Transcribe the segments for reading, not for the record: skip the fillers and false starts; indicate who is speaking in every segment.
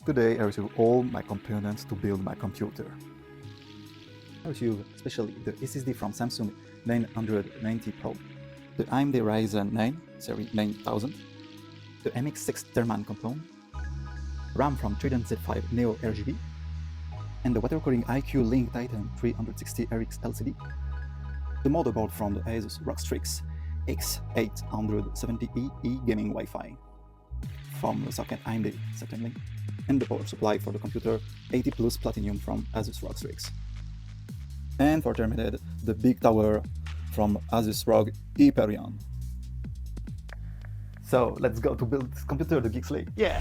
Speaker 1: Today I received all my components to build my computer. I received especially the SSD from Samsung 990 Pro, the AMD Ryzen 9 series 9000, the MX6 Thermal component, RAM from Z5 Neo RGB, and the water cooling iCUE Link Titan 360 RX LCD, the motherboard from the ASUS STRIX X870E gaming Wi-Fi from the socket AMD certainly, and the power supply for the computer 80 plus platinum from ASUS STRIX. And for terminated, the big tower from ASUS ROG HYPERION. So let's go to build this computer, the Geek Slate. Yeah!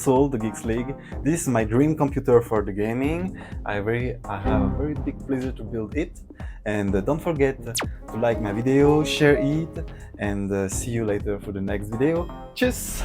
Speaker 1: console, the Geeks League. This is my dream computer for the gaming. I have a very big pleasure to build it. And don't forget to like my video, share it, and see you later for the next video. Cheers!